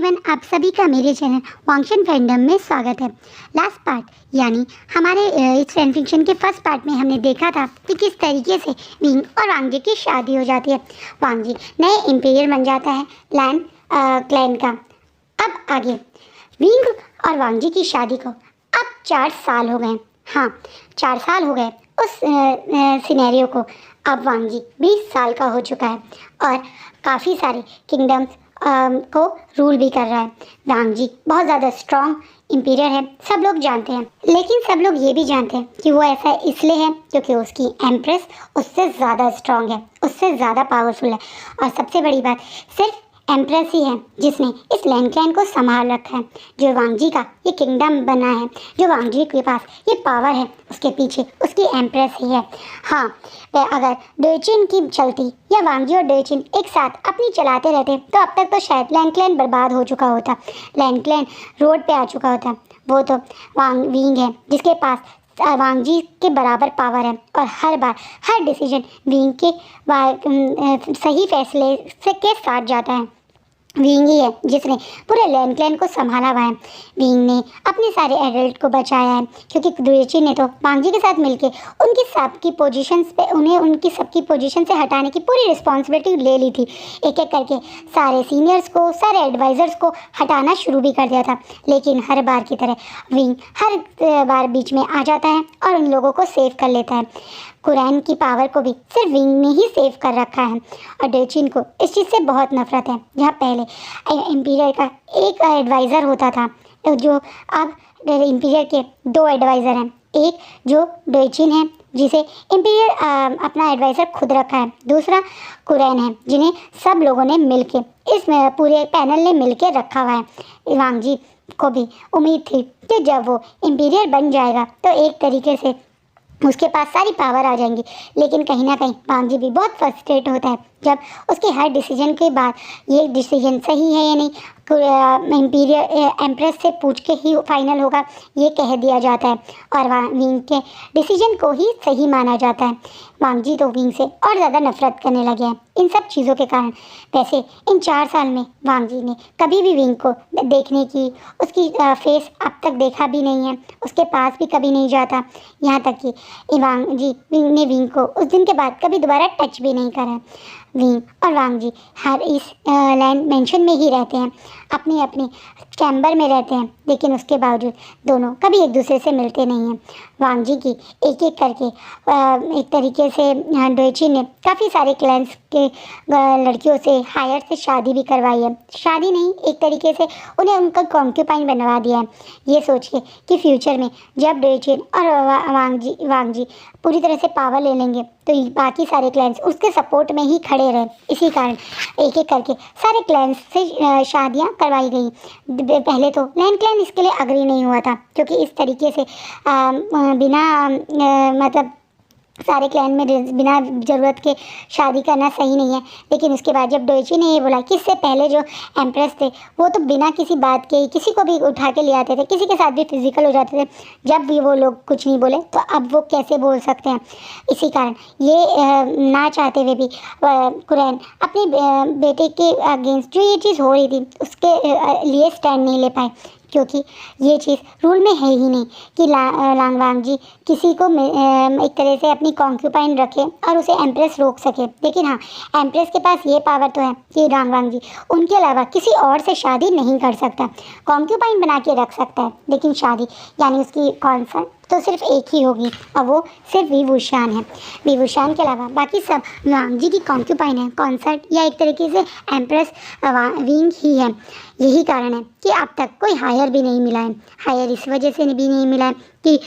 Everyone, आप सभी का मेरे चैनल वांगशन फैंडम में स्वागत है। लास्ट पार्ट यानी हमारे इस फैन फिक्शन के फर्स्ट पार्ट में हमने देखा था कि किस तरीके से विंग और वांग जी की शादी हो जाती है। वांग जी नए इंपीरियर बन जाता है लैन क्लैन का। अब आगे विंग और वांग जी की शादी को अब 4 साल हो गए। हाँ, 4 साल हो गए उस सिनेरियो को। अब वांग जी 20 साल का हो चुका है और काफ़ी सारे किंगडम्स को रूल भी कर रहा है। वांग जी बहुत ज़्यादा स्ट्रॉन्ग इंपीरियर है, सब लोग जानते हैं। लेकिन सब लोग ये भी जानते हैं कि वो ऐसा इसलिए है क्योंकि उसकी एम्प्रेस उससे ज़्यादा स्ट्रॉन्ग है, उससे ज़्यादा पावरफुल है। और सबसे बड़ी बात, सिर्फ एम्प्रेस ही है जिसने इस लैन क्लैन को संभाल रखा है। जो वांग जी का ये किंगडम बना है, जो वांग जी के पास ये पावर है, उसके पीछे उसकी एम्प्रेस ही है। हाँ, वह अगर डोयचिन की चलती या वांग जी और डोयचिन एक साथ अपनी चलाते रहते तो अब तक तो शायद लैन क्लैन बर्बाद हो चुका होता, लैन क्लैन रोड पे आ चुका होता। वो तो वांग विंग है जिसके पास वांग जी के बराबर पावर है और हर बार हर डिसीजन विंग के सही फैसले से के साथ जाता है। विंग ही है जिसने पूरे लैन क्लैन को संभाला हुआ है। विंग ने अपने सारे एडल्ट को बचाया है क्योंकि डोयचिन ने तो वांग जी के साथ मिलके उनकी सबकी पोजीशंस पे उन्हें उनकी सबकी पोजीशन से हटाने की पूरी रिस्पॉन्सिबिलिटी ले ली थी। एक एक करके सारे सीनियर्स को, सारे एडवाइज़र्स को हटाना शुरू भी कर दिया था। लेकिन हर बार की तरह विंग हर बार बीच में आ जाता है और उन लोगों को सेव कर लेता है। कुरैन की पावर को भी सिर्फ विंग ने ही सेव कर रखा है और डोयचिन को इस चीज़ से बहुत नफरत है। जहाँ पहले इंपीरियर का एक एडवाइज़र होता था, जो अब इंपीरियर के 2 एडवाइज़र हैं। एक जो डोयचिन है जिसे इंपीरियर अपना एडवाइज़र खुद रखा है, दूसरा कुरैन है जिन्हें सब लोगों ने मिलके इस पूरे पैनल ने मिलके रखा हुआ है। वांग जी को भी उम्मीद थी कि जब वो इंपीरियर बन जाएगा तो एक तरीके से उसके पास सारी पावर आ जाएंगी। लेकिन कहीं ना कहीं वांग जी भी बहुत फ्रस्ट्रेट होता है जब उसके हर डिसीजन के बाद ये डिसीजन सही है या नहीं इंपीरियर एम्प्रेस से पूछ के ही फाइनल होगा ये कह दिया जाता है और विंग के डिसीजन को ही सही माना जाता है। वांग जी तो विंग से और ज़्यादा नफरत करने लगे हैं इन सब चीज़ों के कारण। वैसे इन 4 साल में वांग जी ने कभी भी विंग को देखने की उसकी फेस अब तक देखा भी नहीं है, उसके पास भी कभी नहीं जाता। यहाँ तक कि वांग जी ने विंग को उस दिन के बाद कभी दोबारा टच भी नहीं करा। विंग और वांग जी हर इस लैंड मेंशन में ही रहते हैं, अपने अपने चैम्बर में रहते हैं, लेकिन उसके बावजूद दोनों कभी एक दूसरे से मिलते नहीं हैं। वांग जी की एक एक करके एक तरीके से डोयचिन ने काफ़ी सारे क्लैंस के लड़कियों से हायर से शादी भी करवाई है। शादी नहीं, एक तरीके से उन्हें उनका कॉन्क्यूपाइन बनवा दिया है, ये सोच के कि फ्यूचर में जब डोयचिन और वांग जी पूरी तरह से पावर ले लेंगे तो बाकी सारे क्लैंस उसके सपोर्ट में ही खड़े रहे। इसी कारण एक एक करके सारे क्लैंस से शादियां करवाई गई। पहले तो लैन क्लैन इसके लिए अग्री नहीं हुआ था क्योंकि इस तरीके से बिना मतलब सारे क्लैन में बिना ज़रूरत के शादी करना सही नहीं है। लेकिन उसके बाद जब डोयचिन ने ये बोला कि इससे पहले जो एम्प्रेस थे वो तो बिना किसी बात के किसी को भी उठा के ले आते थे, किसी के साथ भी फिजिकल हो जाते थे, जब भी वो लोग कुछ नहीं बोले तो अब वो कैसे बोल सकते हैं। इसी कारण ये ना चाहते हुए भी कुरैन अपने बेटे के अगेंस्ट जो ये चीज़ हो रही थी उसके लिए स्टैंड नहीं ले पाए क्योंकि ये चीज़ रूल में है ही नहीं कि वांग जी किसी को एक तरह से अपनी कॉन्क्यूपाइन रखे और उसे एम्प्रेस रोक सके। लेकिन हाँ, एम्प्रेस के पास ये पावर तो है कि वांग जी उनके अलावा किसी और से शादी नहीं कर सकता, कॉन्क्यूपाइन बना के रख सकता है, लेकिन शादी यानी उसकी कॉन्सेंट तो सिर्फ एक ही होगी और वो सिर्फ वी वुशान है। वी वुशान के अलावा बाकी सब वांग जी की कॉन्क्यूपाइन है, कॉन्सर्ट या एक तरीके से एम्प्रेस विंग ही है। यही कारण है कि अब तक कोई हायर भी नहीं मिला है। हायर इस वजह से भी नहीं मिला है कि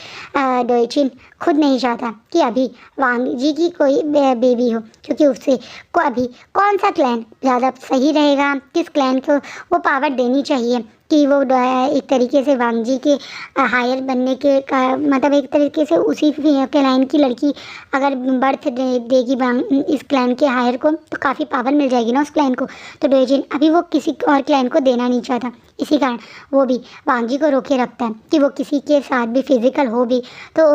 डोयचिन खुद नहीं चाहता कि अभी वांग जी की कोई बेबी हो, क्योंकि उससे को अभी कौन सा क्लैन ज़्यादा सही रहेगा, किस क्लैन को वो पावर देनी चाहिए कि वो एक तरीके से वांग जी के हायर बनने के मतलब एक तरीके से उसी क्लैन की लड़की अगर बर्थ देगी इस क्लैन के हायर को तो काफ़ी पावर मिल जाएगी ना उस क्लैन को। तो डोयचिन अभी वो किसी और क्लैन को देना नहीं चाहता। इसी कारण वो भी वांग जी को रोके रखता है कि वो किसी के साथ भी फिजिकल हो भी तो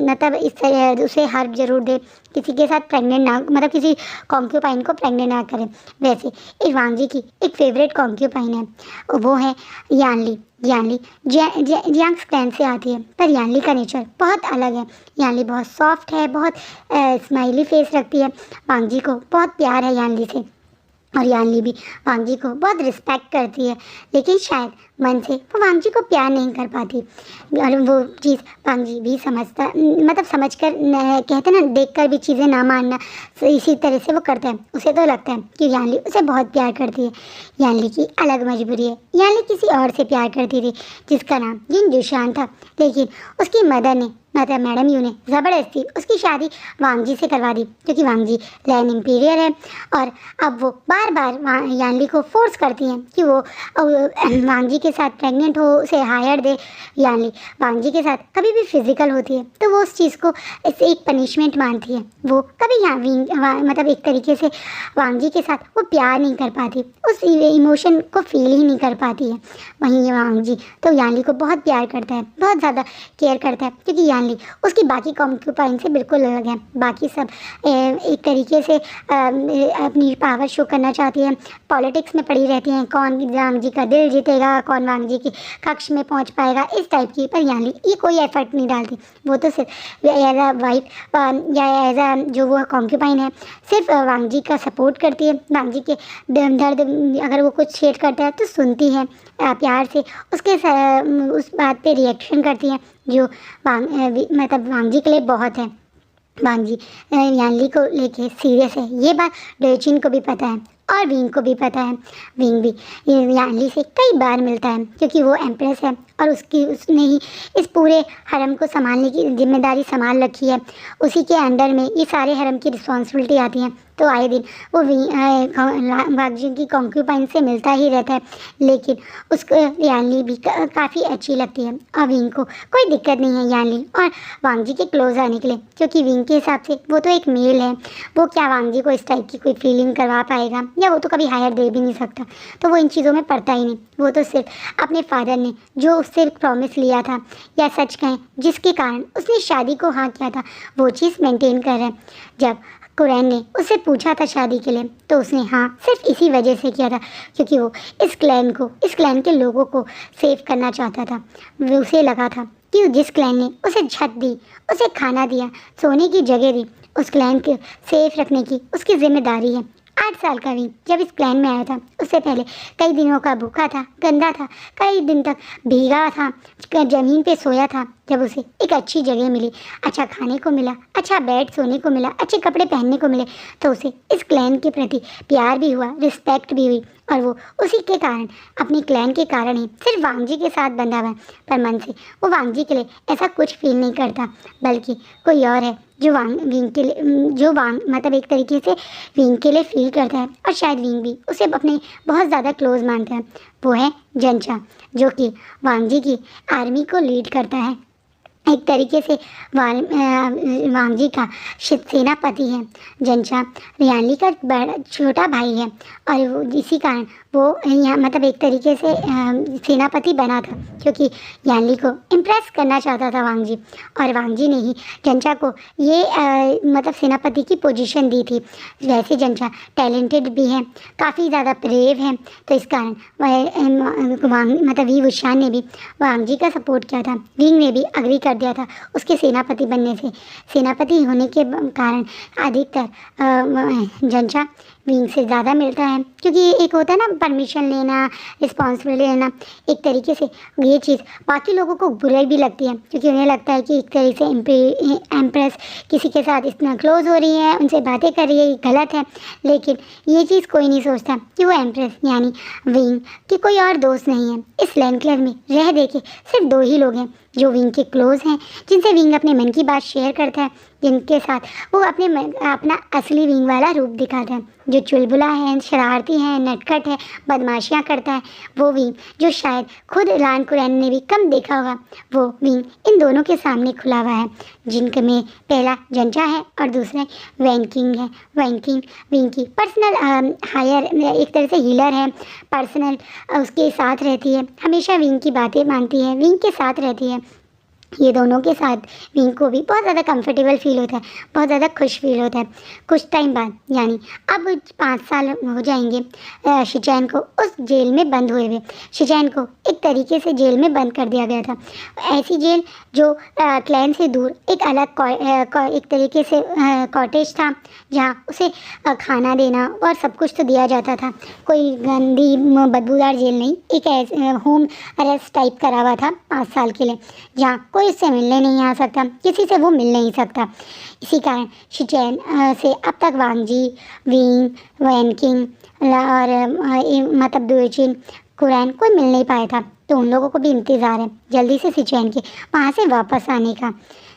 मतलब इस तरह उसे हार्प जरूर दे, किसी के साथ प्रेग्नेंट ना, मतलब किसी कॉन्क्यूपाइन को प्रेग्नेंट ना करे। वैसे इस वांग जी की एक फेवरेट कॉन्क्यूपाइन है, वो है यानली। यानली जियांग क्लैन से आती है, पर यानली का नेचर बहुत अलग है। यानली बहुत सॉफ्ट है, बहुत स्माइली फेस रखती है। वांग जी को बहुत प्यार है यानली से, और यानली भी वांग जी को बहुत रिस्पेक्ट करती है, लेकिन शायद मन से वो वांग जी को प्यार नहीं कर पाती। और वो चीज़ वांग जी भी समझता, मतलब समझ कर कहते ना, देख कर भी चीज़ें ना मानना, तो इसी तरह से वो करता है। उसे तो लगता है कि यानली उसे बहुत प्यार करती है। यानली की अलग मजबूरी है। यानली किसी और से प्यार करती थी जिसका नाम जिन जुशान था, लेकिन उसकी मदर ने, मतलब मैडम यू ने ज़बरदस्ती उसकी शादी वांग जी से करवा दी, क्योंकि वांग जी लैंड इंपीरियर है। और अब वो बार बार यानली को फोर्स करती हैं कि वो वांग जी के साथ प्रेग्नेंट हो, उसे हायर दे। यानली वांग जी के साथ कभी भी फिजिकल होती है तो वो उस चीज़ को एक पनिशमेंट मानती है। वो कभी मतलब एक तरीके से वांग जी के साथ वो प्यार नहीं कर पाती, उस इमोशन को फील ही नहीं कर पाती है। वहीं ये वांग जी तो यानली को बहुत प्यार करता है, बहुत ज़्यादा केयर करता है, क्योंकि यानली उसकी बाकी कॉन्क्यूपाइन से बिल्कुल अलग है। बाकी सब एक तरीके से अपनी पावर शो करना चाहती है, पॉलिटिक्स में पड़ी रहती हैं, कौन वांग जी का दिल जीतेगा, कौन वांग जी की कक्ष में पहुंच पाएगा, इस टाइप की। पर यानली ये कोई एफर्ट नहीं डालती, वो तो सिर्फ एज अ वाइफ या एज अ जो वो कॉन्क्यूपाइन है, सिर्फ वांग जी का सपोर्ट करती है। वांग जी के दर्द अगर वो कुछ शेयर करता है तो सुनती है प्यार से, उसके उस बात पे रिएक्शन करती है, जो मतलब वांग जी के लिए बहुत है। वांग जी यानली को लेके सीरियस है, ये बात डोचिन को भी पता है और विंग को भी पता है। विंग भी यानली से कई बार मिलता है, क्योंकि वो एम्प्रेस है और उसने ही इस पूरे हरम को संभालने की जिम्मेदारी संभाल रखी है। उसी के अंडर में ये सारे हरम की रिस्पॉन्सिबिलिटी आती हैं, तो आए दिन वो वांग जी की कॉन्क्यूपाइन से मिलता ही रहता है। लेकिन उसको यानली भी काफ़ी अच्छी लगती है, और विंग को कोई दिक्कत नहीं है यानली और वांग जी के क्लोज आने के लिए, क्योंकि विंग के हिसाब से वो तो एक मेल है, वो क्या वांग जी को इस टाइप की कोई फीलिंग करवा पाएगा, या वो तो कभी हायर दे भी नहीं सकता, तो वो इन चीज़ों में पड़ता ही नहीं। वो तो सिर्फ अपने फादर ने जो उससे प्रॉमिस लिया था, या सच कहें जिसके कारण उसने शादी को हाँ किया था, वो चीज़ मेंटेन कर रहा है। जब कुरैन ने उससे पूछा था शादी के लिए, तो उसने हाँ सिर्फ इसी वजह से किया था, क्योंकि वो इस क्लैन के लोगों को सेव करना चाहता था। उसे लगा था कि जिस क्लैन ने उसे छत दी, उसे खाना दिया, सोने की जगह दी, उस क्लैन को सेफ रखने की उसकी जिम्मेदारी है। 8 साल का विंग जब इस क्लैन में आया था, उससे पहले कई दिनों का भूखा था, गंदा था, कई दिन तक भीगा था, ज़मीन पे सोया था। जब उसे एक अच्छी जगह मिली, अच्छा खाने को मिला, अच्छा बेड सोने को मिला, अच्छे कपड़े पहनने को मिले, तो उसे इस क्लैन के प्रति प्यार भी हुआ, रिस्पेक्ट भी हुई, और वो उसी के कारण, अपने क्लैन के कारण ही सिर्फ वांग जी के साथ बंधा हुआ है। पर मन से वो वांग जी के लिए ऐसा कुछ फील नहीं करता, बल्कि कोई और है जो विंग के लिए, जो वांग मतलब एक तरीके से विंग के लिए फील करता है, और शायद विंग भी उसे अपने बहुत ज़्यादा क्लोज मानता है। वो है जंचा, जो कि वांग जी की आर्मी को लीड करता है। एक तरीके से वांग जी का सेनापति है। जंचा यानली का बड़ा छोटा भाई है, और वो इसी कारण वो यहाँ मतलब एक तरीके से सेनापति बना था, क्योंकि यानली को इम्प्रेस करना चाहता था वांग जी, और वांग जी ने ही जंचा को ये मतलब सेनापति की पोजीशन दी थी। वैसे जंचा टैलेंटेड भी है, काफ़ी ज़्यादा ब्रेव है, तो इस कारण मतलब वी वुशान ने भी वांग जी का सपोर्ट किया था। विंग ने भी अग्री कर दिया था उसके सेनापति बनने से। सेनापति होने के कारण अधिकतर जंचा विंग से ज़्यादा मिलता है, क्योंकि एक होता है ना परमिशन लेना, रिस्पॉन्सिबिलिटी लेना। एक तरीके से ये चीज़ बाकी लोगों को बुरी भी लगती है, क्योंकि उन्हें लगता है कि एक तरीके से एम्प्रेस किसी के साथ इतना क्लोज हो रही है, उनसे बातें कर रही है, ये गलत है। लेकिन ये चीज़ कोई नहीं सोचता कि वो एम्प्रेस यानी विंग की कोई और दोस्त नहीं है। इस लैंड क्लब में रह दे के सिर्फ 2 ही लोग हैं जो विंग के क्लोज हैं, जिनसे विंग अपने मन की बात शेयर करता है, जिनके साथ वो अपना असली विंग वाला रूप दिखाता है, जो चुलबुला है, शरारती है, नटखट है, बदमाशियाँ करता है, वो विंग जो शायद खुद लान कुरैन ने भी कम देखा होगा, वो विंग इन दोनों के सामने खुला हुआ है, जिनके में पहला जंजा है और दूसरा वैनकिंग है। वैनकिंग विंग की पर्सनल हायर एक तरह से हीलर है, पर्सनल उसके साथ रहती है, हमेशा विंग की बातें मानती है, विंग के साथ रहती है। ये दोनों के साथ विंग को भी बहुत ज़्यादा कंफर्टेबल फील होता है, बहुत ज़्यादा खुश फील होता है। कुछ टाइम बाद यानी अब 5 साल हो जाएंगे शिचैन को उस जेल में बंद हुए हुए। शिचैन को एक तरीके से जेल में बंद कर दिया गया था, ऐसी जेल जो क्लैन से दूर एक अलग एक तरीके से कॉटेज था, जहाँ उसे खाना देना और सब कुछ तो दिया जाता था। कोई गंदी बदबूदार जेल नहीं, एक होम अरेस्ट टाइप करा हुआ था 5 साल के लिए, जहाँ कोई इससे मिलने नहीं आ सकता, किसी से वो मिल नहीं सकता। इसी कारण शिचैन से अब तक वांगजी, विंग, वैनकिंग और मतलब दुएचिन, कुरैन कोई मिल नहीं पाया था, तो उन लोगों को भी इंतज़ार है जल्दी से शिचैन के वहाँ से वापस आने का।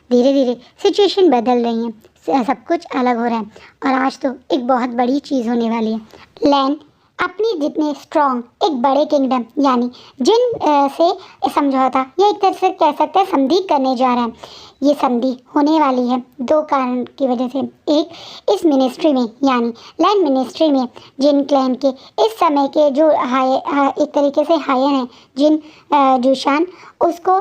धीरे धीरे सिचुएशन बदल रही है, सब कुछ अलग हो रहा है और आज तो एक बहुत बड़ी चीज़ होने वाली है। लैन अपनी जितने स्ट्रॉन्ग एक बड़े किंगडम यानी जिन से समझौता या एक तरह से कह सकते हैं संधि करने जा रहा है। ये संधि होने वाली है 2 कारण की वजह से। एक, इस मिनिस्ट्री में यानी लैंड मिनिस्ट्री में जिन क्लैन के इस समय के जो एक तरीके से हायर हैं, जिन जुशान, उसको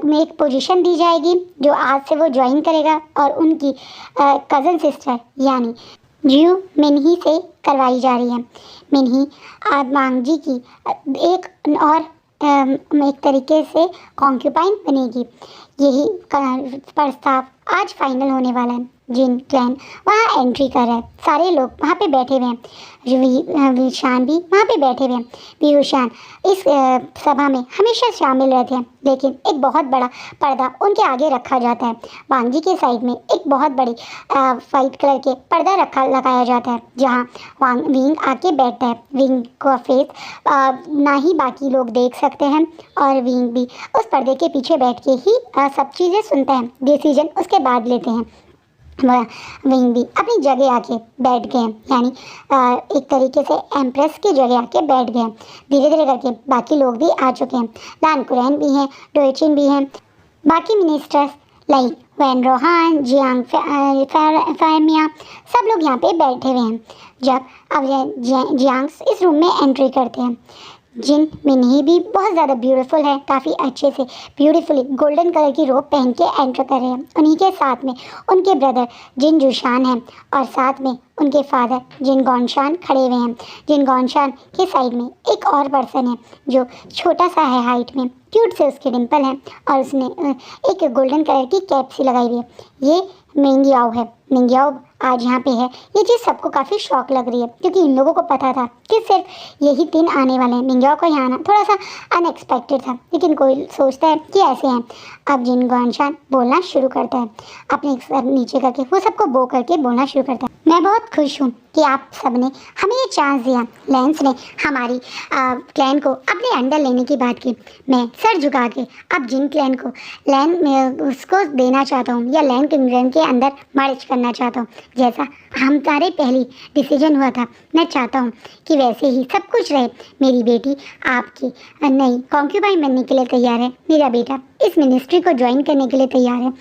में एक पोजीशन दी जाएगी जो आज से वो ज्वाइन करेगा और उनकी कज़न सिस्टर यानी जियो मिन्ही से करवाई जा रही है। मिन्ही वांगजी की एक और एक तरीके से कॉन्क्यूपाइन बनेगी। यही प्रस्ताव आज फाइनल होने वाला है। जिन क्लैन वहाँ एंट्री कर रहा है, सारे लोग वहाँ पे बैठे हुए हैं, वीशान भी वहाँ पे बैठे हुए हैं। वीशान इस सभा में हमेशा शामिल रहते हैं, लेकिन एक बहुत बड़ा पर्दा उनके आगे रखा जाता है। वांगजी के साइड में एक बहुत बड़ी वाइट कलर के पर्दा लगाया जाता है, जहाँ विंग आके बैठता है। विंग का फेस ना ही बाकी लोग देख सकते हैं और विंग भी उस पर्दे के पीछे बैठ के ही सब चीज़ें सुनता है, डिसीजन उसके बाद लेते हैं। विंग भी अपनी जगह आके बैठ गए हैं, यानी एक तरीके से एम्प्रेस की जगह आके बैठ गए हैं। धीरे धीरे करके बाकी लोग भी आ चुके हैं, लान कुरैन भी हैं, डोएचिन भी हैं, बाकी मिनिस्टर्स लाइक वैन रोहान, जियांग फैमिया, सब लोग यहाँ पे बैठे हुए हैं। जब अब जियांग इस रूम में एंट्री करते हैं, जिन मिन्ही भी बहुत ज़्यादा ब्यूटीफुल है, काफ़ी अच्छे से ब्यूटीफुली गोल्डन कलर की रोब पहन के एंटर कर रहे हैं। उन्हीं के साथ में उनके ब्रदर जिन जुशान हैं और साथ में उनके फादर जिन गॉनशान खड़े हुए हैं। जिन गॉनशान के साइड में एक और पर्सन है जो छोटा सा है हाइट में, क्यूट से उसके डिम्पल हैं और उसने एक गोल्डन कलर की कैप सी लगाई हुई है। ये मिंगयाओ है। मिंगयाओ आज यहाँ पे है। ये चीज़ सबको काफ़ी शौक लग रही है, क्योंकि इन लोगों को पता था कि सिर्फ यही 3 आने वाले हैं। मिंगयाओ का यहाँ आना थोड़ा सा अनएक्सपेक्टेड था, लेकिन कोई सोचता है कि ऐसे हैं। अब जिन गॉनशान बोलना शुरू करता है, अपने सर नीचे करके वो सबको बो करके बोलना शुरू करता है। मैं बहुत खुश हूँ कि आप सबने हमें ये चांस दिया। लैंस ने हमारी क्लैन को अपने अंडर लेने की बात की। मैं सर झुका के अब जिन क्लैन को लैन उसको देना चाहता हूँ या लैन किंगडम के अंदर मर्ज करना चाहता हूँ, जैसा हमारे पहली डिसीजन हुआ था। मैं चाहता हूँ कि वैसे ही सब कुछ रहे। मेरी बेटी आपकी नई कॉन्क्यूबाइन बनने के लिए तैयार है, मेरा बेटा इस मिनिस्ट्री को ज्वाइन करने के लिए तैयार है,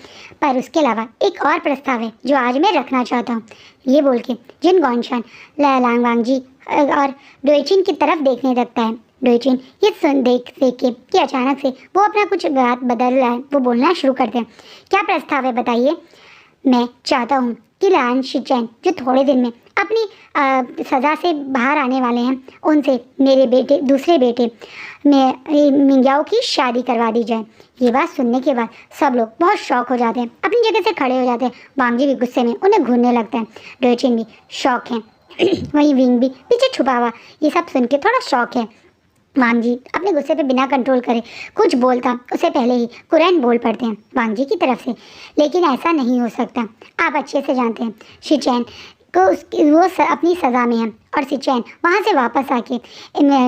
पर उसके अलावा एक और प्रस्ताव है जो आज मैं रखना चाहता हूँ। ये बोल के जिन गॉनशान लांग वांगजी और डोएचिन की तरफ देखने लगता है। डोएचिन ये देख के कि अचानक से वो अपना कुछ बात बदल रहा है, वो बोलना शुरू करते हैं। क्या प्रस्ताव है बताइए? मैं चाहता हूँ कि लान शिचैन जो थोड़े दिन में अपनी सज़ा से बाहर आने वाले हैं, उनसे मेरे बेटे दूसरे बेटे मिंगयाओ की शादी करवा दी जाए। ये बात सुनने के बाद सब लोग बहुत शौक हो जाते हैं, अपनी जगह से खड़े हो जाते हैं। वांगजी भी गुस्से में उन्हें घूरने लगता है। डोएचिन भी शौक है वहीं विंग भी पीछे छुपा हुआ ये सब सुन के थोड़ा शौक है। वांगजी अपने गुस्से पे बिना कंट्रोल करे कुछ बोलता उससे पहले ही कुरैन बोल पड़ते हैं वांगजी की तरफ से, लेकिन ऐसा नहीं हो सकता। आप अच्छे से जानते हैं शिचैन को वो अपनी सज़ा में है और सिचैन वहाँ से वापस आके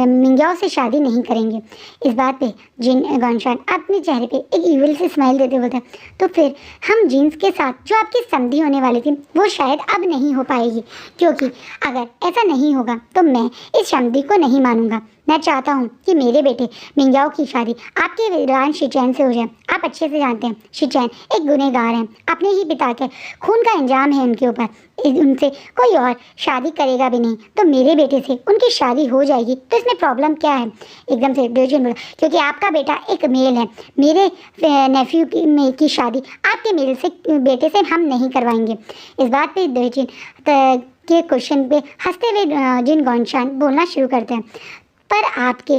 मिंग्याओ से शादी नहीं करेंगे। इस बात पे जिन गॉनशान अपने चेहरे पे एक इविल से स्माइल देते बोलते हैं, तो फिर हम जीन्स के साथ जो आपकी संधि होने वाली थी वो शायद अब नहीं हो पाएगी, क्योंकि अगर ऐसा नहीं होगा तो मैं इस संधि को नहीं मानूंगा। मैं चाहता हूँ कि मेरे बेटे मिंग्याओ की शादी आपके वीरान शिचैन से हो जाए। आप अच्छे से जानते हैं शिचैन एक गुनहगार हैं, अपने ही पिता के खून का इंजाम है उनके ऊपर। उनसे कोई और शादी करेगा भी नहीं, तो मेरे बेटे से उनकी शादी हो जाएगी, तो इसमें प्रॉब्लम क्या है? एकदम से डोजिन बोला, क्योंकि आपका बेटा एक मेल है, मेरे नेफ्यू की शादी आपके मेल से बेटे से हम नहीं करवाएंगे। इस बात पे डोजिन के क्वेश्चन पे हंसते हुए जिन गॉनशान बोलना शुरू करते हैं, पर आपके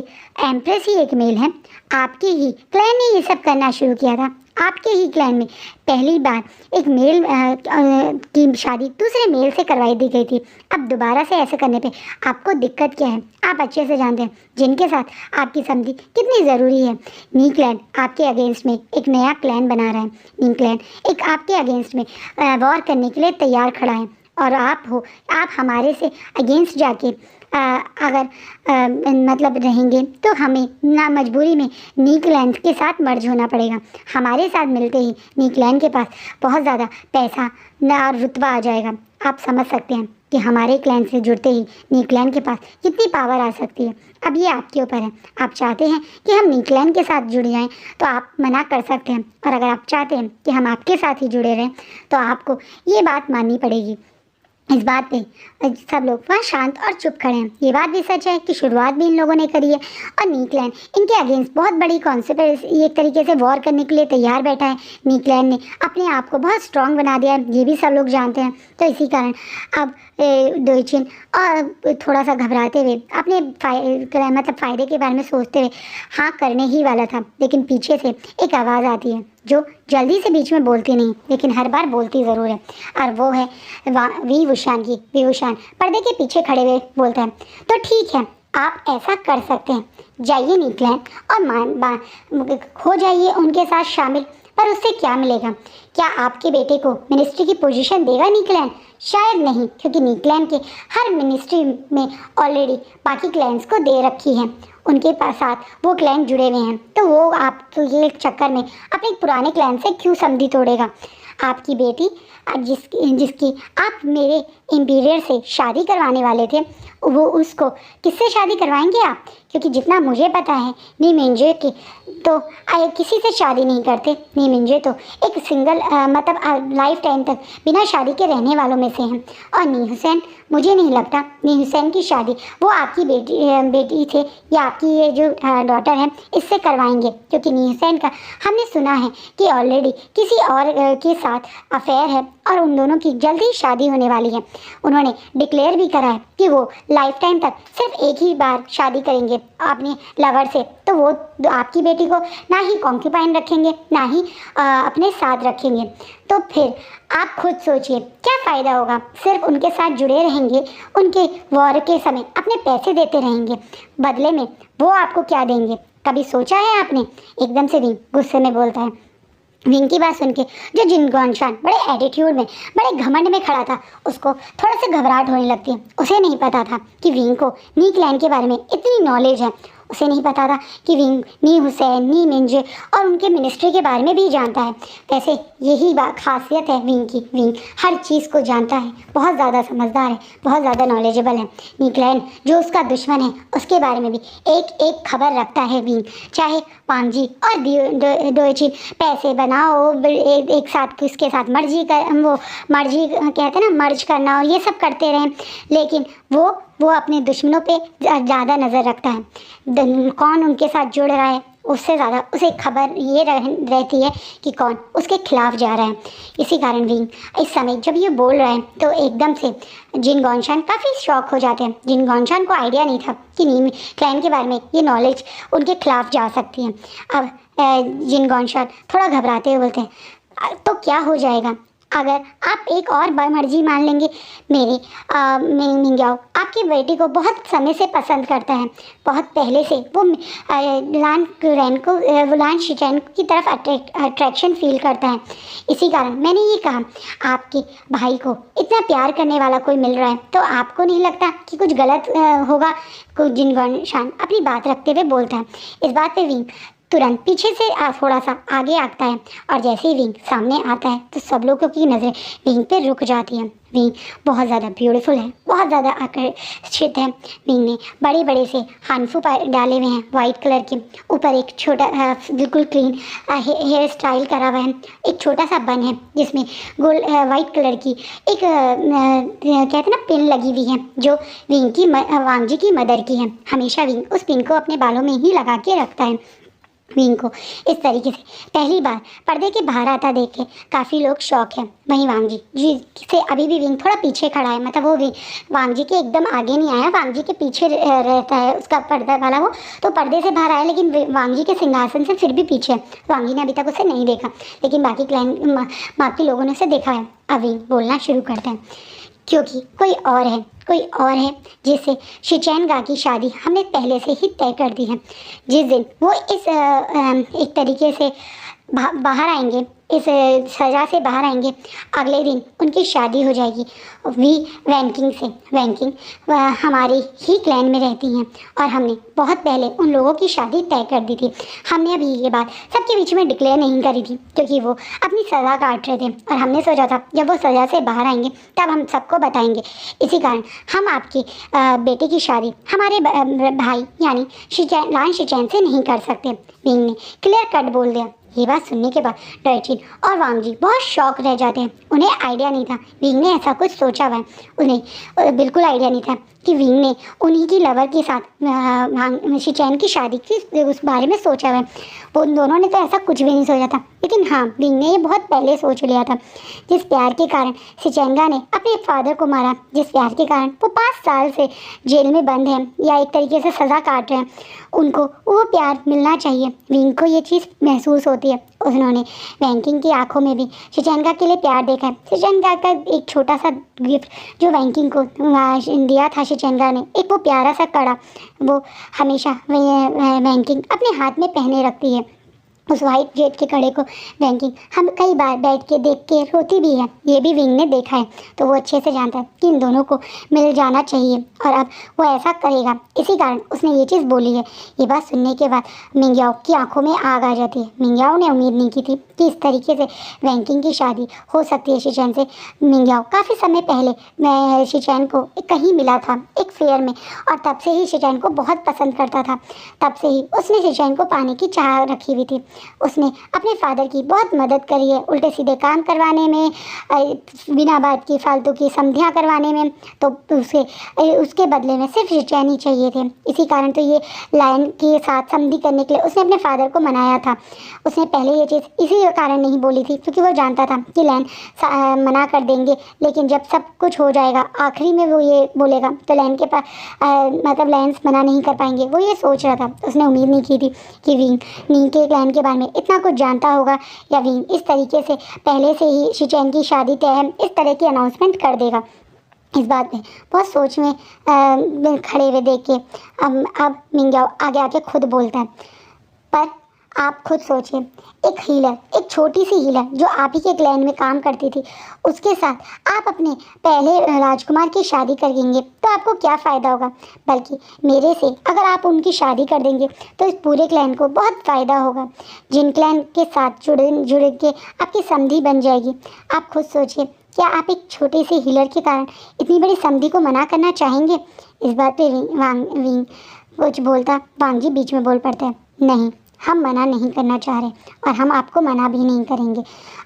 एम्प्रेस ही एक मेल है, आपके ही क्लैन ने ये सब करना शुरू किया था। आपके ही क्लैन में पहली बार एक मेल की शादी दूसरे मेल से करवाई दी गई थी। अब दोबारा से ऐसे करने पे आपको दिक्कत क्या है? आप अच्छे से जानते हैं जिनके साथ आपकी संधि कितनी ज़रूरी है। नी क्लैन आपके अगेंस्ट में एक नया क्लैन बना रहा है। नी क्लैन एक आपके अगेंस्ट में वॉर करने के लिए तैयार खड़ा है, और आप हमारे से अगेंस्ट जाके अगर मतलब रहेंगे तो हमें ना मजबूरी में नीकलैंड के साथ मर्ज होना पड़ेगा। हमारे साथ मिलते ही नीकलैंड के पास बहुत ज़्यादा पैसा और रुतबा आ जाएगा। आप समझ सकते हैं कि हमारे क्लैन से जुड़ते ही नीकलैंड के पास कितनी पावर आ सकती है। अब ये आपके ऊपर है, आप चाहते हैं कि हम नीकलैंड के साथ जुड़ जाएं तो आप मना कर सकते हैं, और अगर आप चाहते हैं कि हम आपके साथ ही जुड़े रहें तो आपको ये बात माननी पड़ेगी। इस बात पे सब लोग वहाँ शांत और चुप खड़े हैं। ये बात भी सच है कि शुरुआत भी इन लोगों ने करी है, और नीकलैंड इनके अगेंस्ट बहुत बड़ी कॉन्स्पिरेसी एक तरीके से वॉर करने के लिए तैयार बैठा है। नीकलैंड ने अपने आप को बहुत स्ट्रांग बना दिया है, ये भी सब लोग जानते हैं। तो इसी कारण अब डोइचिन और थोड़ा सा घबराते हुए अपने मतलब फ़ायदे के बारे में सोचते हुए हाँ करने ही वाला था, लेकिन पीछे से एक आवाज़ आती है जो जल्दी से बीच में बोलती नहीं, लेकिन हर बार बोलती ज़रूर है, और वो है वी वुशान की। वी वुशान पर्दे के पीछे खड़े हुए बोलता है, तो ठीक है आप ऐसा कर सकते हैं, जाइए नीकलैंड और हो जाइए उनके साथ शामिल। पर उससे क्या मिलेगा? क्या आपके बेटे को मिनिस्ट्री की पोजीशन देगा नीकलैंड? शायद नहीं, क्योंकि नीकलैंड के हर मिनिस्ट्री में ऑलरेडी बाकी क्लैंस को दे रखी है, उनके साथ वो क्लैन जुड़े हुए हैं, तो वो आपको ये चक्कर में अपने पुराने क्लैन से क्यों संधि तोड़ेगा? आपकी बेटी जिसकी आप मेरे इंपीरियर से शादी करवाने वाले थे, वो उसको किससे शादी करवाएंगे आप? क्योंकि जितना मुझे पता है नी मिंजे की तो किसी से शादी नहीं करते। नी मिंजे तो एक सिंगल मतलब लाइफ टाइम तक बिना शादी के रहने वालों में से हैं। और नी हुसैन, मुझे नहीं लगता नी हुसैन की शादी वो आपकी बेटी थे या आपकी ये जो डॉटर है इससे करवाएंगे, क्योंकि नी हुसैन का हमने सुना है कि ऑलरेडी किसी और के साथ अफेयर है और उन दोनों की जल्दी ही शादी होने वाली है। उन्होंने डिक्लेयर भी करा है कि वो लाइफ टाइम तक सिर्फ एक ही बार शादी करेंगे अपने लवर से, तो वो आपकी बेटी को ना ही कॉन्क्यूपाइन रखेंगे ना ही अपने साथ रखेंगे। तो फिर आप खुद सोचिए क्या फ़ायदा होगा? सिर्फ उनके साथ जुड़े रहेंगे, उनके वॉर के समय अपने पैसे देते रहेंगे, बदले में वो आपको क्या देंगे? कभी सोचा है आपने? एकदम से विंग गुस्से में बोलता है। विंग की बात सुन के जो जिन गॉनशान बड़े एटीट्यूड में बड़े घमंड में खड़ा था, उसको थोड़ा सा घबराहट होने लगती है। उसे नहीं पता था कि विंग को नीकलैंड के बारे में इतनी नॉलेज है। उसे नहीं पता था कि विंग नी हुसैन, नी मिंजे और उनके मिनिस्ट्री के बारे में भी जानता है। वैसे यही खासियत है विंग की, विंग हर चीज़ को जानता है, बहुत ज़्यादा समझदार है, बहुत ज़्यादा नॉलेजेबल है। नीकलैंड जो उसका दुश्मन है उसके बारे में भी एक एक खबर रखता है विंग। चाहे पांगजी और डोइचिन पैसे बनाओ एक साथ, किसके साथ मर्जी कहते हैं ना, मर्ज करना और ये सब करते रहें, लेकिन वो अपने दुश्मनों पे ज़्यादा नज़र रखता है। कौन उनके साथ जुड़ रहा है उससे ज़्यादा उसे खबर ये रहती है कि कौन उसके खिलाफ जा रहा है। इसी कारण विंग इस समय जब ये बोल रहा है तो एकदम से जिन गॉनशान काफ़ी शॉक हो जाते हैं। जिन गॉनशान को आइडिया नहीं था कि नीकलैंड के बारे में ये नॉलेज उनके खिलाफ जा सकती है। अब जिन गॉनशान थोड़ा घबराते हुए बोलते हैं, तो क्या हो जाएगा? अगर आप एक और बार मर्जी मान लेंगे, मेरे मिंग्याओ आपकी बेटी को बहुत समय से पसंद करता है, बहुत पहले से वो लान कुरैन को लान शिचैन की तरफ अट्रैक्शन फील करता है। इसी कारण मैंने ये कहा, आपके भाई को इतना प्यार करने वाला कोई मिल रहा है तो आपको नहीं लगता कि कुछ गलत होगा? कुछ जिनगुआन शान अपनी बात रखते हुए बोलता है। इस बात पे विंग तुरंत पीछे से थोड़ा सा आगे आता है और जैसे ही विंग सामने आता है तो सब लोगों की नज़रें विंग पे रुक जाती हैं। विंग बहुत ज़्यादा ब्यूटीफुल है, बहुत ज़्यादा आकर्षित है। विंग ने बड़े बड़े से हानफू डाले हुए हैं वाइट कलर के, ऊपर एक छोटा बिल्कुल क्लीन हेयर स्टाइल करा हुआ है। एक छोटा सा बन है जिसमें गोल वाइट कलर की एक कहते हैं ना पिन लगी हुई है, जो विंग की वांग जी की मदर की है। हमेशा विंग उस पिन को अपने बालों में ही लगा के रखता है। विंग को इस तरीके से पहली बार पर्दे के बाहर आता देख के काफ़ी लोग शौक है। वहीं वांग जी से अभी भी विंग थोड़ा पीछे खड़ा है, मतलब वो भी वांग जी के एकदम आगे नहीं आया, वांग जी के पीछे रहता है उसका पर्दा वाला, वो तो पर्दे से बाहर आया लेकिन वांग जी के सिंहासन से फिर भी पीछे है। वांग जी ने अभी तक उसे नहीं देखा, लेकिन बाकी बाकी लोगों ने उसे देखा है। अब विंग बोलना शुरू करते हैं, क्योंकि कोई और है जिससे शिचैनगा की शादी हमने पहले से ही तय कर दी है। जिस दिन वो इस एक तरीके से बाहर आएंगे, इस सज़ा से बाहर आएंगे, अगले दिन उनकी शादी हो जाएगी वी वैंकिंग से। वैंकिंग हमारे ही क्लैन में रहती हैं और हमने बहुत पहले उन लोगों की शादी तय कर दी थी। हमने अभी ये बात सबके बीच में डिक्लेयर नहीं करी थी क्योंकि वो अपनी सज़ा काट रहे थे और हमने सोचा था जब वो सज़ा से बाहर आएंगे तब हम सबको बताएंगे। इसी कारण हम आपकी बेटे की शादी हमारे भाई यानी लान शिचैन से नहीं कर सकते। विंग ने क्लियर कट बोल दिया। ये बात सुनने के बाद डर्चिन और वांग जी बहुत शॉक रह जाते हैं। उन्हें आइडिया नहीं था विंग ने ऐसा कुछ सोचा हुआ है। उन्हें बिल्कुल आइडिया नहीं था कि विंग ने उन्हीं की लवर के साथ शिचैन की शादी की उस बारे में सोचा हुआ है। वो उन दोनों ने तो ऐसा कुछ भी नहीं सोचा था, लेकिन हाँ विंग ने ये बहुत पहले सोच लिया था। जिस प्यार के कारण शिचैनगा ने अपने फादर को मारा, जिस प्यार के कारण वो 5 साल से जेल में बंद हैं या एक तरीके से सज़ा काट रहे हैं, उनको वो प्यार मिलना चाहिए। विंग को ये चीज़ महसूस होती है। उन्होंने वैंकिंग की आंखों में भी शिचैनगा के लिए प्यार देखा है। शिचैनगा का एक छोटा सा गिफ्ट जो वैंकिंग को दिया था शिचैनगा ने, एक वो प्यारा सा कड़ा, वो हमेशा वैंकिंग अपने हाथ में पहने रखती है। उस वाइट जेट के कड़े को वैंकिंग हम कई बार बैठ के देख के रोती भी है। ये भी विंग ने देखा है, तो वो अच्छे से जानता है कि इन दोनों को मिल जाना चाहिए और अब वो ऐसा करेगा। इसी कारण उसने ये चीज़ बोली है। ये बात सुनने के बाद मिंग्याओ की आंखों में आग आ जाती है। मिंग्याओ ने उम्मीद नहीं की थी कि इस तरीके से वैंकिंग की शादी हो सकती है शिचैन से। मिंग्याओ काफ़ी समय पहले शिचैन को कहीं मिला था एक फेयर में, और तब से ही शिचैन को बहुत पसंद करता था। तब से ही उसने शिचैन को पाने की चाह रखी हुई थी। उसने अपने फादर की बहुत मदद करी है, उल्टे सीधे काम करवाने में, बिना बात की फालतू की संधियाँ करवाने में, तो उसके बदले में सिर्फ शिचैन ही चाहिए थे। इसी कारण तो ये लायन के साथ संधि करने के लिए उसने अपने फादर को मनाया था। उसने पहले ये चीज़ इसी कारण नहीं बोली थी क्योंकि वो जानता था कि लैन मना कर देंगे, लेकिन जब सब कुछ हो जाएगा आखिरी में वो ये बोलेगा तो लैन के पास मतलब लैंस मना नहीं कर पाएंगे। वो ये सोच रहा था। उसने उम्मीद नहीं की थी कि विंग के क्लैन के बारे में इतना कुछ जानता होगा या विंग इस तरीके से पहले से ही शिचैन की शादी तय है इस तरह की अनाउंसमेंट कर देगा। इस बात में बहुत सोच में खड़े हुए देख के अब मिंग्याओ आगे आके खुद बोलता है, पर आप खुद सोचिए, एक हीलर, एक छोटी सी हीलर जो आप ही के क्लैन में काम करती थी, उसके साथ आप अपने पहले राजकुमार की शादी कर देंगे तो आपको क्या फ़ायदा होगा? बल्कि मेरे से अगर आप उनकी शादी कर देंगे तो इस पूरे क्लैन को बहुत फ़ायदा होगा। जिन क्लैन के साथ जुड़ के आपकी संधि बन जाएगी। आप खुद सोचिए, क्या आप एक छोटे से हीलर के कारण इतनी बड़ी संधि को मना करना चाहेंगे? इस बात पे विंग कुछ बोलता, वांग जी बीच में बोल पड़ते हैं, नहीं, हम मना नहीं करना चाह रहे और हम आपको मना भी नहीं करेंगे।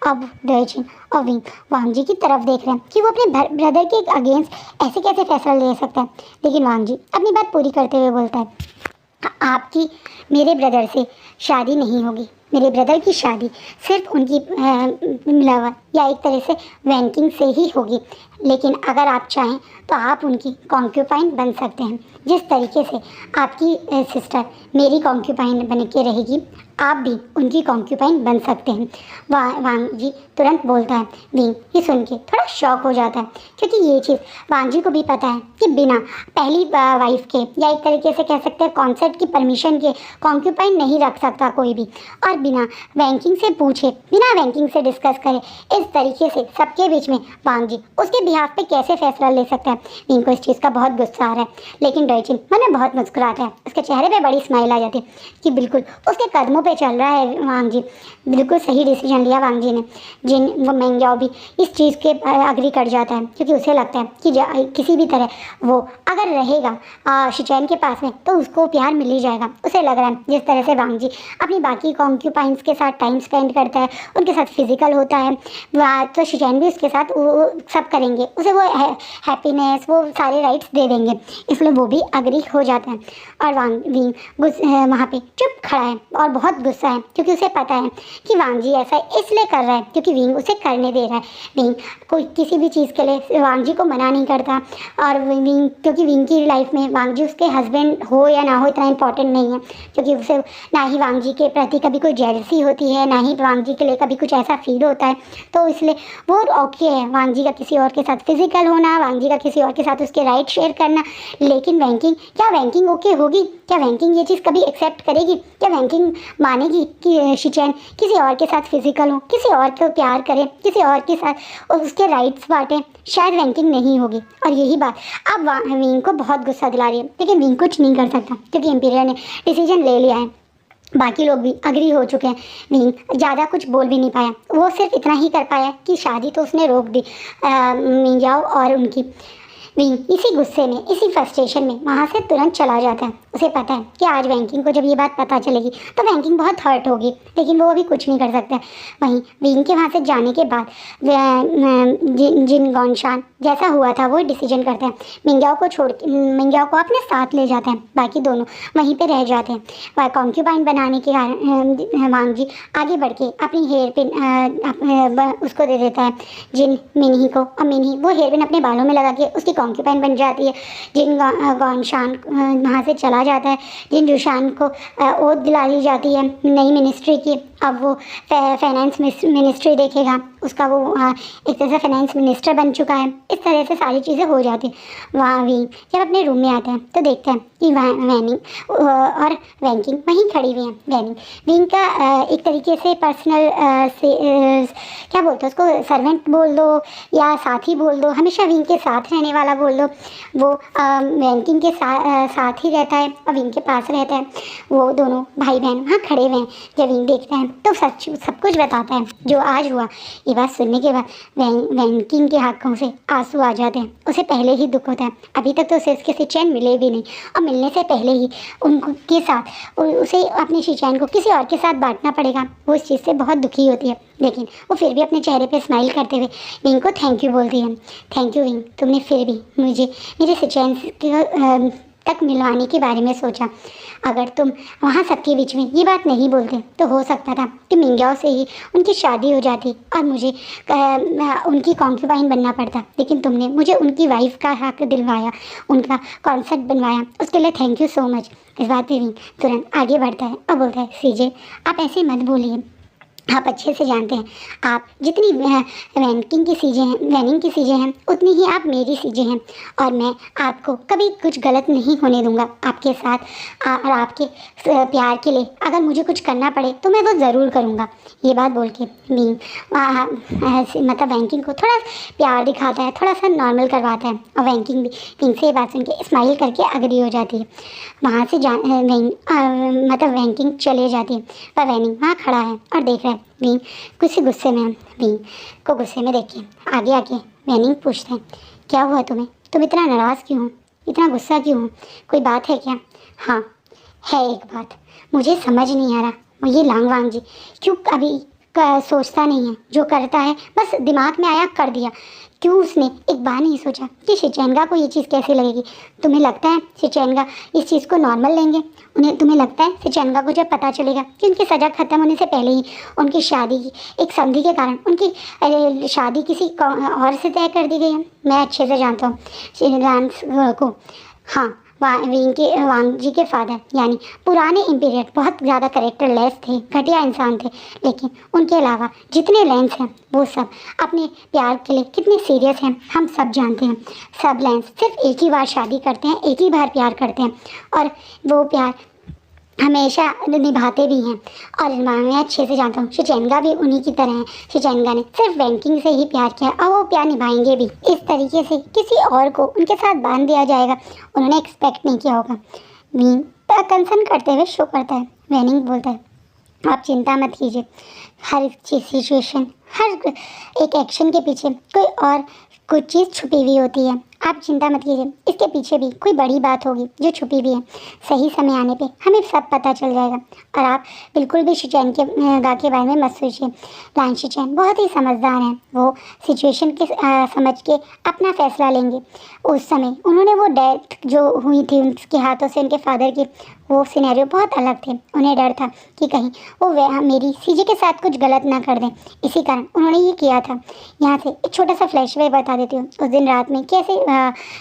अब डर्चिन और विंग वांग जी की तरफ देख रहे हैं कि वो अपने ब्रदर के अगेंस्ट ऐसे कैसे फैसला ले सकता है, लेकिन वांग जी अपनी बात पूरी करते हुए बोलता है, आपकी मेरे ब्रदर से शादी नहीं होगी। मेरे ब्रदर की शादी सिर्फ उनकी लवर या एक तरह से वैंकिंग से ही होगी, लेकिन अगर आप चाहें तो आप उनकी कॉन्क्यूपाइन बन सकते हैं। जिस तरीके से आपकी सिस्टर मेरी कॉन्क्यूपाइन बन के रहेगी, आप भी उनकी कॉन्क्यूपाइन बन सकते हैं। वांग जी तुरंत बोलता है। विंग ये सुन के थोड़ा शॉक हो जाता है, क्योंकि ये चीज़ वांग जी को भी पता है कि बिना पहली वाइफ के, या एक तरीके से कह सकते हैं कॉन्सेप्ट की परमिशन के, कॉन्क्यूपाइन नहीं रख सकता कोई भी, और बिना वैंकिंग से पूछे, बिना वैंकिंग से डिस्कस करे इस तरीके से सबके बीच में वांग जी उसके बिहाफ पे कैसे फैसला ले सकता है। विंग को इस चीज़ का बहुत गुस्सा आ रहा है, लेकिन डॉयचिन मन में बहुत मुस्कुराता है। उसके चेहरे पे बड़ी स्माइल आ जाती है कि बिल्कुल उसके कदमों पे चल रहा है वांग जी, बिल्कुल सही डिसीजन लिया वांग जी ने। जिन वो मेंग्याओ भी इस चीज़ के अग्री कर जाता है, क्योंकि उसे लगता है कि किसी भी तरह वो अगर रहेगा शिचैन के पास में तो उसको प्यार मिल ही जाएगा। उसे लग रहा है जिस तरह से वांग जी अपनी बाकी कॉन्क्यूपाइंस के साथ टाइम स्पेंड करता है, उनके साथ फिजिकल होता है, तो शिचैन भी उसके साथ वो सब करेंगे, उसे वो हैप्पीनेस, वो सारे राइट्स दे देंगे, इसलिए वो भी अग्री हो जाता है। और विंग वहाँ पे चुप खड़ा है और बहुत गुस्सा है, क्योंकि उसे पता है कि वांग जी ऐसा इसलिए कर रहा है क्योंकि विंग उसे करने दे रहा है। विंग कोई किसी भी चीज़ के लिए वांग जी को मना नहीं करता, और विंग क्योंकि विंग की लाइफ में वांग जी उसके हस्बैंड हो या ना हो इतना इंपॉर्टेंट नहीं है, क्योंकि उसे ना ही वांग जी के प्रति कभी कोई जेलसी होती है, ना ही वांग जी के लिए कभी कुछ ऐसा फील होता है, तो इसलिए वो ओके है वांग जी का किसी और के साथ फिजिकल होना, वांग जी का किसी और के साथ उसके राइट शेयर करना। लेकिन क्या वैंकिंग ओके होगी? क्या वैंकिंग ये चीज़ कभी एक्सेप्ट करेगी? क्या वैंकिंग मानेगी कि शिचैन किसी और के साथ फिजिकल हो, किसी और को प्यार करे, किसी और के साथ उसके राइट्स बांटे? शायद वैंकिंग नहीं होगी। और यही बात अब विंग को बहुत गुस्सा दिला रही है, लेकिन विंग कुछ नहीं कर सकता, क्योंकि एम्पिरियर ने डिसीजन ले लिया है। बाकी लोग भी अग्री हो चुके हैं। विंग ज़्यादा कुछ बोल भी नहीं पाया, वो सिर्फ इतना ही कर पाया कि शादी तो उसने रोक दी मिंग्याओ और उनकी। विंग इसी गुस्से में, इसी फ्रस्ट्रेशन में वहाँ से तुरंत चला जाता है। उसे पता है कि आज वैंकिंग को जब ये बात पता चलेगी तो वैंकिंग बहुत हर्ट होगी, लेकिन वो अभी कुछ नहीं कर सकता। वहीं विंग के वहाँ से जाने के बाद जिन गॉनशान जैसा हुआ था वो डिसीजन करते हैं, मिंग्याओ को अपने साथ ले जाते हैं, बाकी दोनों वहीं पे रह जाते हैं। वह कॉन्क्यूबाइन बनाने के कारण वांग जी आगे बढ़ के अपनी हेयर पिन उसको दे देता है जिन मिनही को, और मिनही वो हेयर पिन अपने बालों में लगा के उसकी कॉन्क्यूबाइन बन जाती है। जिन गॉनशान वहाँ से चला जाता है। जिन जुशान को ओथ दिला दी जाती है नई मिनिस्ट्री की, अब वो फाइनेंस मिनिस्ट्री देखेगा, उसका वो एक तरह से फाइनेंस मिनिस्टर बन चुका है। इस तरह से सारी चीज़ें हो जाती हैं। वहाँ विंग जब अपने रूम में आते हैं तो देखते हैं कि वैनिंग और वैंकिंग वहीं खड़ी हुई हैं। विंग का एक तरीके से पर्सनल क्या बोलते हैं उसको, सर्वेंट बोल दो या साथी बोल दो, हमेशा विंग के साथ रहने वाला बोल दो, वो वैंकिंग के साथ ही रहता है और विंग के पास रहता है। वो दोनों भाई बहन वहाँ खड़े हुए हैं। जब विंग देखते हैं तो सब कुछ बताता है जो आज हुआ। ये बात सुनने के बाद वैंकिंग के आँखों से आंसू आ जाते हैं। उसे पहले ही दुख होता है, अभी तक तो उसे इसके शिचैन मिले भी नहीं, और मिलने से पहले ही उनके साथ उसे अपने शिचैन को किसी और के साथ बांटना पड़ेगा। वो इस चीज़ से बहुत दुखी होती है, लेकिन वो फिर भी अपने चेहरे पे स्माइल करते हुए विंग को थैंक यू बोलती है। थैंक यू विंग, तुमने फिर भी मुझे मेरे शिचैन तक मिलवाने के बारे में सोचा। अगर तुम वहाँ सबके बीच में ये बात नहीं बोलते तो हो सकता था कि मिंग्याओ से ही उनकी शादी हो जाती और मुझे उनकी कॉन्क्यूबाइन बनना पड़ता, लेकिन तुमने मुझे उनकी वाइफ का हक दिलवाया, उनका कॉन्सेप्ट बनवाया, उसके लिए थैंक यू सो मच। इस बात पे विंग तुरंत आगे बढ़ता है और बोलता है, सीजे आप ऐसे मत बोलिए, आप अच्छे से जानते हैं आप जितनी वैनिंग की सीजें हैं उतनी ही आप मेरी सीजें हैं, और मैं आपको कभी कुछ गलत नहीं होने दूंगा आपके साथ। और आपके प्यार के लिए अगर मुझे कुछ करना पड़े तो मैं वो ज़रूर करूंगा। ये बात बोल के विंग मतलब वैंकिंग को थोड़ा प्यार दिखाता है, थोड़ा सा नॉर्मल करवाता है, और वैंकिंग भी विंग से ये बात सुन के स्माइल करके अग्री हो जाती है। वहाँ से वैंकिंग चले जाती है, पर वैनिंग वहाँ खड़ा है और देख रहा है। विंग कुछ गुस्से में, विंग को गुस्से में देख के आगे वैनिंग पूछते हैं, क्या हुआ तुम्हें, तुम इतना नाराज़ क्यों हो, इतना गुस्सा क्यों हो, कोई बात है क्या? हाँ है एक बात, मुझे समझ नहीं आ रहा ये लांगवांग जी क्यों अभी सोचता नहीं है, जो करता है बस दिमाग में आया कर दिया। क्यों उसने एक बार नहीं सोचा कि शिचैनगा को ये चीज़ कैसे लगेगी? तुम्हें लगता है शिचैनगा इस चीज़ को नॉर्मल लेंगे? उन्हें तुम्हें लगता है शिचेंगा को जब पता चलेगा कि उनकी सज़ा खत्म होने से पहले ही उनकी शादी की एक संधि के कारण उनकी शादी किसी और से तय कर दी गई है? मैं अच्छे से जानता हूँ शिलांश को। हाँ, वांग जी के फादर यानी पुराने इंपीरियर बहुत ज़्यादा कैरेक्टरलेस थे, घटिया इंसान थे, लेकिन उनके अलावा जितने लेंस हैं वो सब अपने प्यार के लिए कितने सीरियस हैं हम सब जानते हैं। सब लेंस सिर्फ एक ही बार शादी करते हैं, एक ही बार प्यार करते हैं और वो प्यार हमेशा निभाते भी हैं। और मैं अच्छे से जानता हूँ शिचेंगा भी उन्हीं की तरह है। शिचेंगा ने सिर्फ वैंकिंग से ही प्यार किया और वो प्यार निभाएंगे भी। इस तरीके से किसी और को उनके साथ बांध दिया जाएगा उन्होंने एक्सपेक्ट नहीं किया होगा। विंग कंसर्न करते हुए शो करता है। वैनिंग बोलता है आप चिंता मत कीजिए, हर सिचुएशन, हर एक एक्शन के पीछे कोई और कुछ चीज़ छुपी हुई होती है। आप चिंता मत कीजिए, इसके पीछे भी कोई बड़ी बात होगी जो छुपी हुई है। सही समय आने पे हमें सब पता चल जाएगा। और आप बिल्कुल भी शिचेन के बारे में मत सोचिए। लाइन शिचेन बहुत ही समझदार हैं, वो सिचुएशन के समझ के अपना फैसला लेंगे। उस समय उन्होंने वो डेथ जो हुई थी उनके हाथों से उनके फादर की, वो सिनेरियो बहुत अलग थे। उन्हें डर था कि कहीं वो मेरी सीजे के साथ कुछ गलत ना कर दें, इसी कारण उन्होंने ये किया था। यहाँ से एक छोटा सा फ्लैशबैक बता देती हूँ। उस दिन रात में कैसे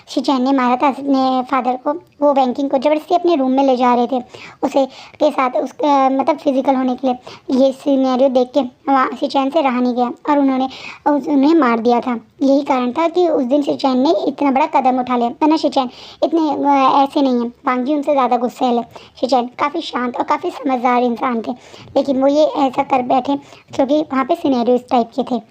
शिचेन ने मारा था अपने फादर को। वो बैंकिंग को ज़बरदस्ती अपने रूम में ले जा रहे थे उसे के साथ मतलब फिजिकल होने के लिए। ये सिनेरियो देख के वहाँ शिचेन से रहा नहीं गया और उन्हें मार दिया था। यही कारण था कि उस दिन शिचेन ने इतना बड़ा कदम उठा लिया, वरना शिचेन इतने ऐसे नहीं है। वांग जी उनसे ज़्यादा गुस्सैल है। शिचेन काफ़ी शांत और काफ़ी समझदार इंसान थे, लेकिन वो ये ऐसा कर बैठे क्योंकि वहाँ पे सिनेरियो इस टाइप के थे।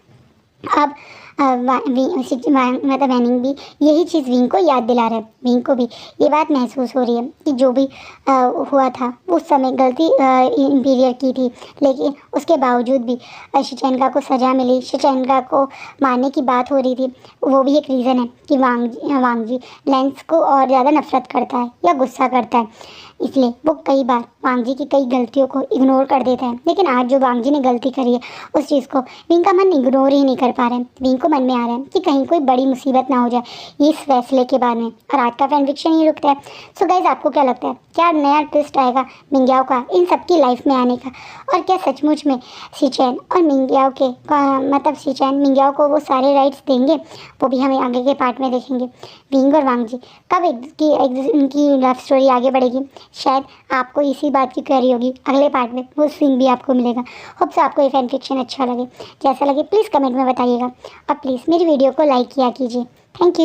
अब मतलब वैनिंग भी यही चीज़ विंग को याद दिला रहा है। विंग को भी ये बात महसूस हो रही है कि जो भी हुआ था उस समय गलती इंपीरियर की थी, लेकिन उसके बावजूद भी शिचेंगा को सज़ा मिली, शिचेंगा को मारने की बात हो रही थी। वो भी एक रीज़न है कि वांग जी लेंस को और ज़्यादा नफरत करता है या गुस्सा करता है, इसलिए वो कई बार वांग जी की कई गलतियों को इग्नोर कर देता है। लेकिन आज जो वांग जी ने गलती करी है उस चीज़ को विंग का मन इग्नोर ही नहीं कर पा रहा है। विंग को मन में आ रहा है कि कहीं कोई बड़ी मुसीबत ना हो जाए इस फैसले के बाद में। और आज का फैन फिक्शन ही रुकता है। सो गाइज, आपको क्या लगता है, क्या नया ट्विस्ट आएगा मिंग्याओ का इन सबकी लाइफ में आने का? और क्या सचमुच में शिचेन और मिंग्याओ के मतलब शिचेन मिंग्याओ को वो सारे राइट्स देंगे? वो भी हमें आगे के पार्ट में देखेंगे। विंग और वांग जी कब इनकी लव स्टोरी आगे बढ़ेगी, शायद आपको इसी बात की क्वेरी होगी। अगले पार्ट में वो सीन भी आपको मिलेगा। होप से आपको ये फैन फिक्शन अच्छा लगे। जैसा लगे प्लीज़ कमेंट में बताइएगा और प्लीज़ मेरी वीडियो को लाइक किया कीजिए। Thank you.